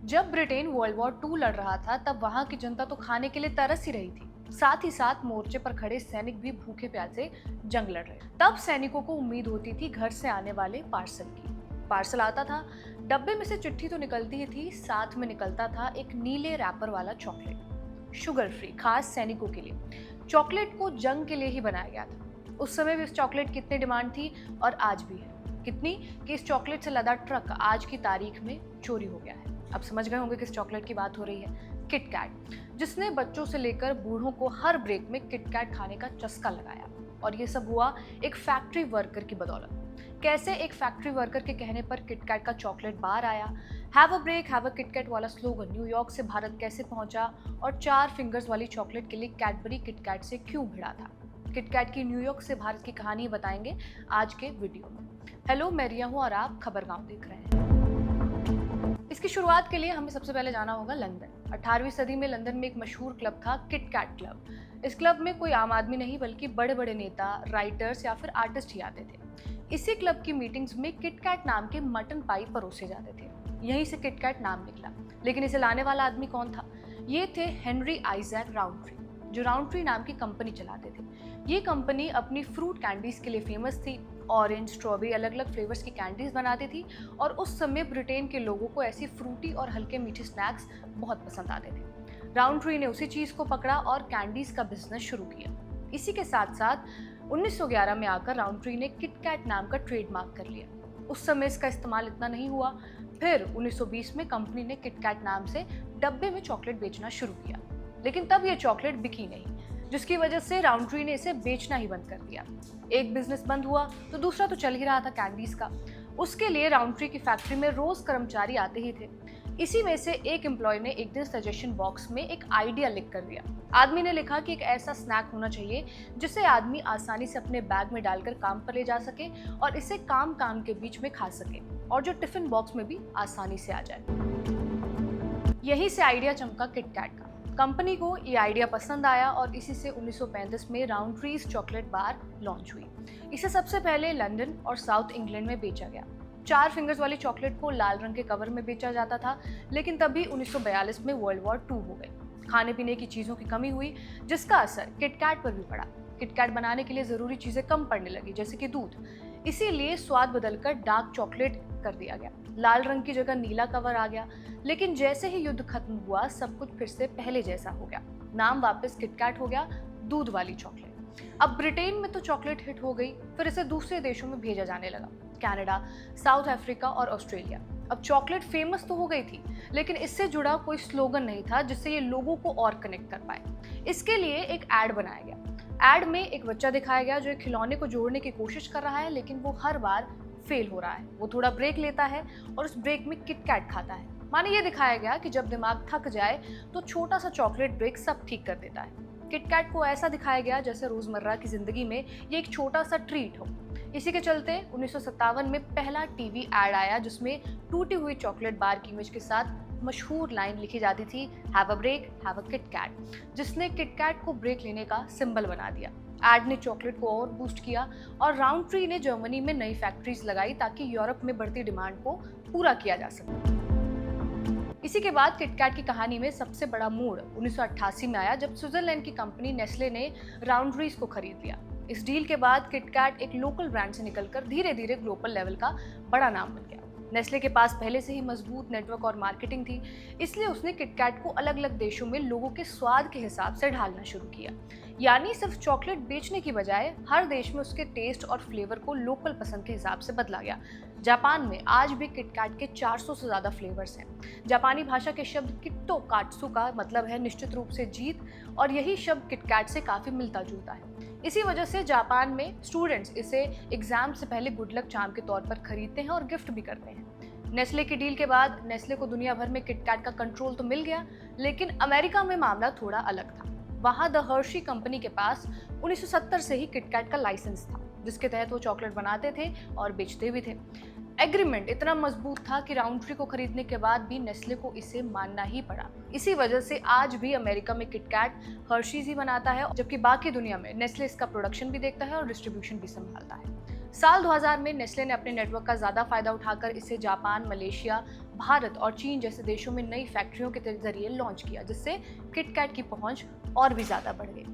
जब Britain world war 2 लड़ रहा था तब वहां की जनता तो खाने के लिए तरस ही रही थी। साथ ही साथ मोर्चे पर खड़े सैनिक भी भूखे प्यासे जंग लड़ रहे। तब सैनिकों को उम्मीद होती थी घर से आने वाले पार्सल की। पार्सल आता था, डब्बे में से चिट्ठी तो निकलती ही थी, साथ में निकलता था एक नीले रैपर वाला चॉकलेट, शुगर फ्री, खास सैनिकों के लिए। चॉकलेट को जंग के लिए ही बनाया गया था। उस समय भी इस चॉकलेट की कितनी डिमांड थी और आज भी है। कितनी कि इस चॉकलेट से लदा ट्रक आज की तारीख में चोरी हो गया है। अब समझ गए होंगे किस चॉकलेट की बात हो रही है। किटकैट, जिसने बच्चों से लेकर बूढ़ों को हर ब्रेक में किटकैट खाने का चस्का लगाया। और ये सब हुआ एक फैक्ट्री वर्कर की बदौलत। कैसे? एक फैक्ट्री वर्कर के कहने पर किटकैट का चॉकलेट बार आया। Have a break, have a KitKat वाला स्लोगन न्यूयॉर्क से भारत कैसे पहुंचा और 4 फिंगर्स वाली चॉकलेट के लिए कैडबरी किटकैट से क्यों भिड़ा था। किटकैट की न्यूयॉर्क से भारत की कहानी बताएंगे आज के वीडियो में। हेलो, मैं रिया हूँ और आप खबरगांव देख रहे हैं। इसकी शुरुआत के लिए हमें सबसे पहले जाना होगा लंदन। 18वीं सदी में लंदन में एक मशहूर क्लब था, किटकैट क्लब। इस क्लब में कोई आम आदमी नहीं बल्कि बड़े बड़े नेता, राइटर्स या फिर आर्टिस्ट ही आते थे। इसी क्लब की मीटिंग्स में किटकैट नाम के मटन पाई परोसे जाते थे। यहीं से किटकैट नाम निकला। लेकिन इसे लाने वाला आदमी कौन था? ये थे हेनरी आइजैक राउंट्री, जो राउंट्री नाम की कंपनी चलाते थे। ये कंपनी अपनी फ्रूट कैंडीज के लिए फेमस थी। ऑरेंज, स्ट्रॉबेरी, अलग अलग फ्लेवर्स की कैंडीज बनाती थी और उस समय ब्रिटेन के लोगों को ऐसी फ्रूटी और हल्के मीठे स्नैक्स बहुत पसंद आते थे। राउंट्री ने उसी चीज को पकड़ा और कैंडीज का बिजनेस शुरू किया। इसी के साथ साथ 1911 में आकर राउंट्री ने किटकैट नाम का ट्रेडमार्क कर लिया। उस समय इसका इस्तेमाल इतना नहीं हुआ। फिर 1920 में कंपनी ने किटकैट नाम से डब्बे में चॉकलेट बेचना शुरू किया। लेकिन तब ये चॉकलेट बिकी नहीं, जिसकी वजह से राउंट्री ने इसे बेचना ही बंद कर दिया। एक बिजनेस बंद हुआ तो दूसरा तो चल ही रहा था, कैंडीज का। उसके लिए राउंट्री की फैक्ट्री में रोज कर्मचारी आते ही थे। इसी में से एक एम्प्लॉय ने एक दिन सजेशन बॉक्स में एक आइडिया लिख कर दिया। आदमी ने लिखा कि एक ऐसा स्नैक होना चाहिए जिसे आदमी आसानी से अपने बैग में डालकर काम पर ले जा सके और इसे काम काम के बीच में खा सके और जो टिफिन बॉक्स में भी आसानी से आ जाए। यहीं से आइडिया चमका किटकैट का। कंपनी को ये आइडिया पसंद आया और इसी से 1935 में राउंट्रीज चॉकलेट बार लॉन्च हुई। इसे सबसे पहले लंदन और साउथ इंग्लैंड में बेचा गया। 4 फिंगर्स वाली चॉकलेट को लाल रंग के कवर में बेचा जाता था। लेकिन तभी 1942 में वर्ल्ड वॉर 2 हो गई। खाने पीने की चीज़ों की कमी हुई, जिसका असर किटकैट पर भी पड़ा। किटकैट बनाने के लिए ज़रूरी चीज़ें कम पड़ने लगी, जैसे कि दूध। इसीलिए स्वाद बदलकर डार्क चॉकलेट कर दिया गया। लाल रंग की जगह नीला कवर आ गया। लेकिन जैसे ही युद्ध खत्म हुआ, सब कुछ फिर से पहले जैसा हो गया। नाम वापस किटकैट हो गया, दूध वाली चॉकलेट। अब ब्रिटेन में तो चॉकलेट हिट हो गई, फिर इसे दूसरे देशों में भेजा जाने लगा, कनाडा, साउथ अफ्रीका और ऑस्ट्रेलिया। अब चॉकलेट फेमस तो हो गई थी, लेकिन इससे जुड़ा कोई स्लोगन नहीं था जिससे ये लोगों को और कनेक्ट कर पाए। इसके लिए एक एड बनाया गया। एड में एक बच्चा दिखाया गया जो एक खिलौने को जोड़ने की कोशिश कर रहा है, लेकिन वो हर बार फेल हो रहा है। वो थोड़ा ब्रेक लेता है और उस ब्रेक में किटकैट खाता है। माने ये दिखाया गया कि जब दिमाग थक जाए तो छोटा सा चॉकलेट ब्रेक सब ठीक कर देता है। किटकैट को ऐसा दिखाया गया जैसे रोजमर्रा की जिंदगी में ये एक छोटा सा ट्रीट हो। इसी के चलते 1957 में पहला टीवी एड आया जिसमें टूटी हुई चॉकलेट बार की इमेज के साथ मशहूर लाइन लिखी जाती थी, have a break, have a KitKat, जिसने किटकैट को ब्रेक लेने का सिंबल बना दिया। एड ने चॉकलेट को और बूस्ट किया और राउंट्री ने जर्मनी में नई फैक्ट्रीज लगाई ताकि यूरोप में बढ़ती डिमांड को पूरा किया जा सके। इसी के बाद किटकैट की कहानी में सबसे बड़ा मोड़ 1988 में आया, जब स्विट्जरलैंड की कंपनी नेस्ले ने राउंट्रीज को खरीद लिया। इस डील के बाद किटकैट एक लोकल ब्रांड से निकलकर धीरे धीरे ग्लोबल लेवल का बड़ा नाम बन गया। नेस्ले के पास पहले से ही मजबूत नेटवर्क और मार्केटिंग थी, इसलिए उसने किटकैट को अलग अलग देशों में लोगों के स्वाद के हिसाब से ढालना शुरू किया। यानी सिर्फ चॉकलेट बेचने की बजाय हर देश में उसके टेस्ट और फ्लेवर को लोकल पसंद के हिसाब से बदला गया। जापान में आज भी किटकैट के 400 से ज़्यादा फ्लेवर्स हैं। जापानी भाषा के शब्द किट्टो काट्सु का मतलब है निश्चित रूप से जीत, और यही शब्द किटकैट से काफ़ी मिलता जुलता है। इसी वजह से जापान में स्टूडेंट्स इसे एग्जाम से पहले गुड लक चार्म के तौर पर खरीदते हैं और गिफ्ट भी करते हैं। नेस्ले की डील के बाद नेस्ले को दुनिया भर में किटकैट का कंट्रोल तो मिल गया, लेकिन अमेरिका में मामला थोड़ा अलग था। वहाँ द हर्शी कंपनी के पास 1970 से ही किटकैट का लाइसेंस था, जिसके तहत वो चॉकलेट बनाते थे और बेचते भी थे। एग्रीमेंट इतना मजबूत था कि राउंट्री को खरीदने के बाद भी नेस्ले को इसे मानना ही पड़ा। इसी वजह से आज भी अमेरिका में किटकैट हर्शीज ही बनाता है, जबकि बाकी दुनिया में नेस्ले इसका प्रोडक्शन भी देखता है और डिस्ट्रीब्यूशन भी संभालता है। साल 2000 में नेस्ले ने अपने नेटवर्क का ज़्यादा फायदा उठाकर इसे जापान, मलेशिया, भारत और चीन जैसे देशों में नई फैक्ट्रियों के जरिए लॉन्च किया, जिससे किटकैट की पहुंच और भी ज्यादा बढ़ गई।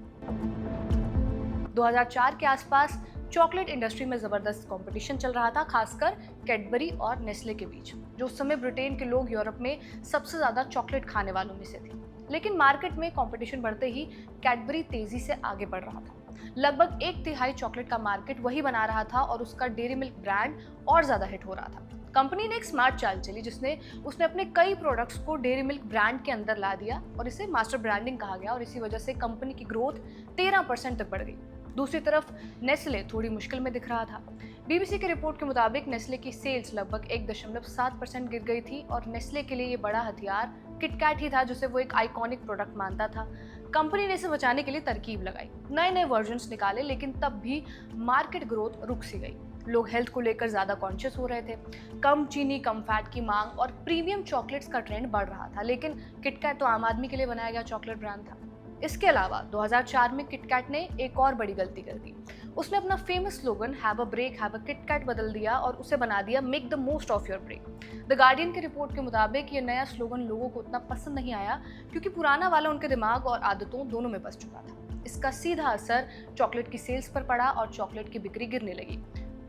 2004 के आसपास चॉकलेट इंडस्ट्री में जबरदस्त कंपटीशन चल रहा था, खासकर कैडबरी और नेस्ले के बीच, जो उस समय ब्रिटेन के लोग यूरोप में सबसे ज्यादा चॉकलेट खाने वालों में से थे। लेकिन मार्केट में कंपटीशन बढ़ते ही कैडबरी तेजी से आगे बढ़ रहा था। लगभग 1/3 चॉकलेट का मार्केट वही बना रहा था और उसका डेयरी मिल्क ब्रांड और ज्यादा हिट हो रहा था। कंपनी ने एक स्मार्ट चाल चली, जिसने उसने अपने कई प्रोडक्ट्स को डेयरी मिल्क ब्रांड के अंदर ला दिया और इसे मास्टर ब्रांडिंग कहा गया, और इसी वजह से कंपनी की ग्रोथ 13% तक बढ़ गई। दूसरी तरफ नेस्ले थोड़ी मुश्किल में दिख रहा था। बीबीसी की रिपोर्ट के मुताबिक नेस्ले की सेल्स लगभग 1.7% गिर गई थी, और नेस्ले के लिए ये बड़ा हथियार किटकैट ही था, जिसे वो एक आइकॉनिक प्रोडक्ट मानता था। कंपनी ने इसे बचाने के लिए तरकीब लगाई, नए नए वर्जन्स निकाले, लेकिन तब भी मार्केट ग्रोथ रुक सी गई। लोग हेल्थ को लेकर ज्यादा कॉन्शियस हो रहे थे। कम चीनी, कम फैट की मांग और प्रीमियम चॉकलेट्स का ट्रेंड बढ़ रहा था, लेकिन किटकैट तो आम आदमी के लिए बनाया गया चॉकलेट ब्रांड था। इसके अलावा 2004 में किटकैट ने एक और बड़ी गलती कर दी। उसने अपना famous slogan have a break have a KitKat बदल दिया और उसे बना दिया make the most of your break. The Guardian की रिपोर्ट के मुताबिक ये नया स्लोगन लोगों को उतना पसंद नहीं आया, क्योंकि पुराना वाला उनके दिमाग और आदतों दोनों में बस चुका था। इसका सीधा असर चॉकलेट की सेल्स पर पड़ा और चॉकलेट की बिक्री गिरने लगी।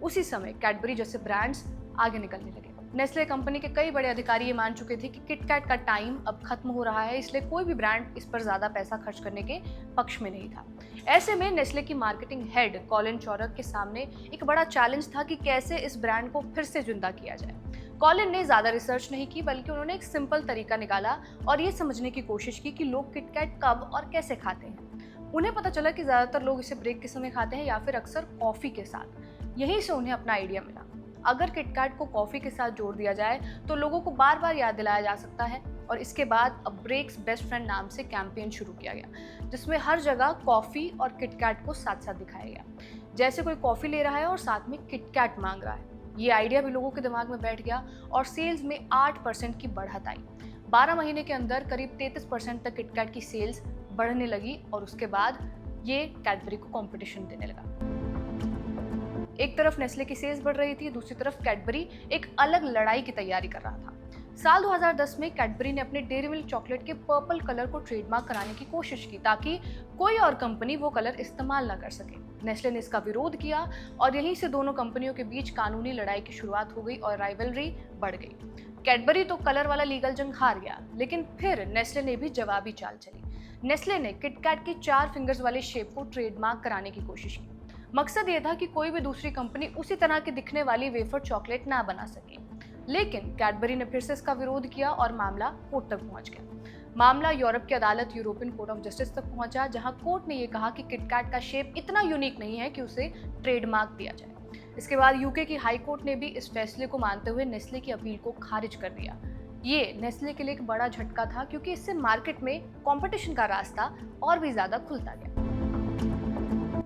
उसी समय कैडबरी जैसे ब्रांड्स आगे निकलने लगे। नेस्ले कंपनी के कई बड़े अधिकारी ये मान चुके थे कि किटकैट का टाइम अब खत्म हो रहा है, इसलिए कोई भी ब्रांड इस पर ज्यादा पैसा खर्च करने के पक्ष में नहीं था। ऐसे में नेस्ले की मार्केटिंग हेड कॉलिन चोरक के सामने एक बड़ा चैलेंज था कि कैसे इस ब्रांड को फिर से जिंदा किया जाए। कॉलिन ने ज्यादा रिसर्च नहीं की, बल्कि उन्होंने एक सिंपल तरीका निकाला और ये समझने की कोशिश की कि लोग किटकैट कब और कैसे खाते हैं। उन्हें पता चला कि ज्यादातर लोग इसे ब्रेक के समय खाते हैं या फिर अक्सर कॉफी के साथ। यहीं से उन्हें अपना आइडिया मिला। अगर किटकैट को कॉफी के साथ जोड़ दिया जाए तो लोगों को बार बार याद दिलाया जा सकता है, और इसके बाद अब ब्रेक्स बेस्ट फ्रेंड नाम से कैंपेन शुरू किया गया, जिसमें हर जगह कॉफी और किटकैट को साथ साथ दिखाया गया, जैसे कोई कॉफी ले रहा है और साथ में किटकैट मांग रहा है। ये आइडिया भी लोगों के दिमाग में बैठ गया और सेल्स में 8% की बढ़त आई। 12 महीने के अंदर करीब 33% तक किटकैट की सेल्स बढ़ने लगी, और उसके बाद ये कैडबरी को कंपटीशन देने लगा। एक तरफ नेस्ले की सेल्स बढ़ रही थी, दूसरी तरफ कैडबरी एक अलग लड़ाई की तैयारी कर रहा था। साल 2010 में कैडबरी ने अपने डेयरी मिल्क चॉकलेट के पर्पल कलर को ट्रेडमार्क कराने की कोशिश की, ताकि कोई और कंपनी वो कलर इस्तेमाल ना कर सके। नेस्ले ने इसका विरोध किया और यहीं से दोनों कंपनियों के बीच कानूनी लड़ाई की शुरुआत हो गई और राइवलरी बढ़ गई। कैडबरी तो कलर वाला लीगल जंग हार गया, लेकिन फिर नेस्ले ने भी जवाबी चाल चली। नेस्ले ने किटकैट की 4 फिंगर्स वाले शेप को ट्रेडमार्क कराने की कोशिश की। मकसद ये था कि कोई भी दूसरी कंपनी उसी तरह की दिखने वाली वेफर चॉकलेट ना बना सके। लेकिन कैडबरी ने फिर से इसका विरोध किया और मामला कोर्ट तक पहुंच गया। मामला यूरोप की अदालत यूरोपियन कोर्ट ऑफ जस्टिस तक पहुंचा, जहां कोर्ट ने यह कहा कि किटकैट का शेप इतना यूनिक नहीं है कि उसे ट्रेडमार्क दिया जाए। इसके बाद यूके की हाई कोर्ट ने भी इस फैसले को मानते हुए नेस्ले की अपील को खारिज कर दिया। ये नेस्ले के लिए एक बड़ा झटका था, क्योंकि इससे मार्केट में कंपटीशन का रास्ता और भी ज्यादा खुलता गया।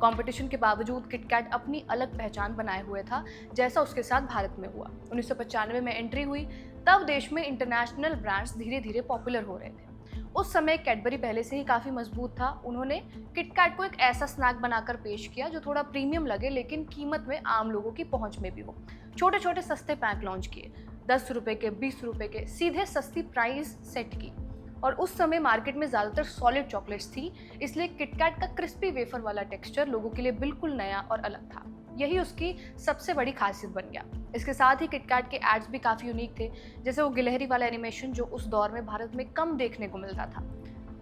कंपटीशन के बावजूद किटकैट अपनी अलग पहचान बनाए हुए था, जैसा उसके साथ भारत में हुआ। 1995 में एंट्री हुई, तब देश में इंटरनेशनल ब्रांड्स धीरे धीरे पॉपुलर हो रहे थे। उस समय कैडबरी पहले से ही काफ़ी मजबूत था। उन्होंने किटकैट को एक ऐसा स्नैक बनाकर पेश किया जो थोड़ा प्रीमियम लगे, लेकिन कीमत में आम लोगों की पहुंच में भी हो। छोटे छोटे सस्ते पैक लॉन्च किए, 10 रुपए के, 20 रुपए के, सीधे सस्ती प्राइस सेट की। और उस समय मार्केट में ज़्यादातर सॉलिड चॉकलेट्स थी, इसलिए किटकैट का क्रिस्पी वेफर वाला टेक्सचर लोगों के लिए बिल्कुल नया और अलग था। यही उसकी सबसे बड़ी खासियत बन गया। इसके साथ ही किटकैट के एड्स भी काफ़ी यूनिक थे, जैसे वो गिलहरी वाला एनिमेशन जो उस दौर में भारत में कम देखने को मिलता था।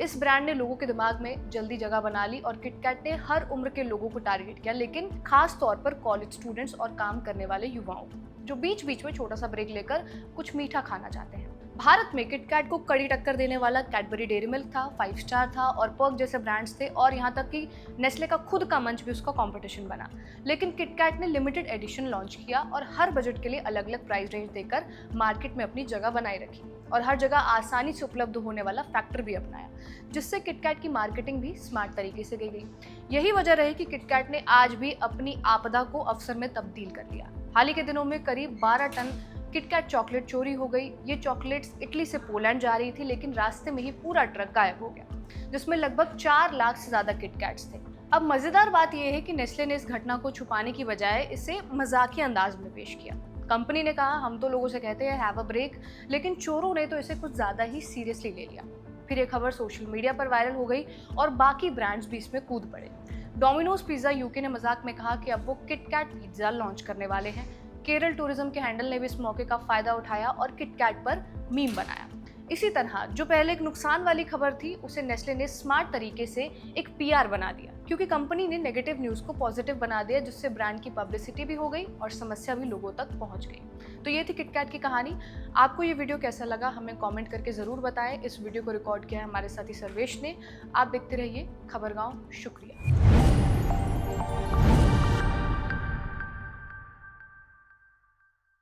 इस ब्रांड ने लोगों के दिमाग में जल्दी जगह बना ली और किटकैट ने हर उम्र के लोगों को टारगेट किया, लेकिन खास तौर पर कॉलेज स्टूडेंट्स और काम करने वाले युवाओं जो बीच बीच में छोटा सा ब्रेक लेकर कुछ मीठा खाना चाहते हैं। भारत में किटकैट को कड़ी टक्कर देने वाला कैडबरी डेयरी मिल्क था, 5 स्टार था और पर्क जैसे ब्रांड्स थे, और यहाँ तक कि नेस्ले का खुद का मंच भी उसका कंपटीशन बना। लेकिन किटकैट ने लिमिटेड एडिशन लॉन्च किया और हर बजट के लिए अलग अलग प्राइस रेंज देकर मार्केट में अपनी जगह बनाए रखी, और हर जगह आसानी से उपलब्ध होने वाला फैक्टर भी अपनाया, जिससे किटकैट की मार्केटिंग भी स्मार्ट तरीके से की गई। यही वजह रही कि किटकैट ने आज भी अपनी आपदा को अवसर में तब्दील कर लिया। हाल ही के दिनों में करीब 12 टन किटकैट चॉकलेट चोरी हो गई। ये चॉकलेट्स इटली से पोलैंड जा रही थी, लेकिन रास्ते में ही पूरा ट्रक गायब हो गया, जिसमें लगभग 4 लाख से ज्यादा किटकैट्स थे। अब मजेदार बात यह है कि नेस्ले ने इस घटना को छुपाने की बजाय इसे मजाकिया अंदाज में पेश किया। कंपनी ने कहा हम तो लोगों से कहते हैं हैव अ ब्रेक, लेकिन चोरों ने तो इसे कुछ ज़्यादा ही सीरियसली ले लिया। फिर ये खबर सोशल मीडिया पर वायरल हो गई और बाकी ब्रांड्स भी इसमें कूद पड़े। डोमिनोज पिज्ज़ा यूके ने मजाक में कहा कि अब वो किटकैट पिज्ज़ा लॉन्च करने वाले हैं। केरल टूरिज्म के हैंडल ने भी इस मौके का फायदा उठाया और किटकैट पर मीम बनाया। इसी तरह जो पहले एक नुकसान वाली खबर थी उसे नेस्ले ने स्मार्ट तरीके से एक पीआर बना दिया, क्योंकि कंपनी ने नेगेटिव न्यूज़ को पॉजिटिव बना दिया, जिससे ब्रांड की पब्लिसिटी भी हो गई और समस्या भी लोगों तक पहुंच गई। तो ये थी किटकैट की कहानी। आपको ये वीडियो कैसा लगा हमें कमेंट करके ज़रूर बताएं। इस वीडियो को रिकॉर्ड किया है हमारे साथी सर्वेश ने। आप देखते रहिए खबरगांव। शुक्रिया।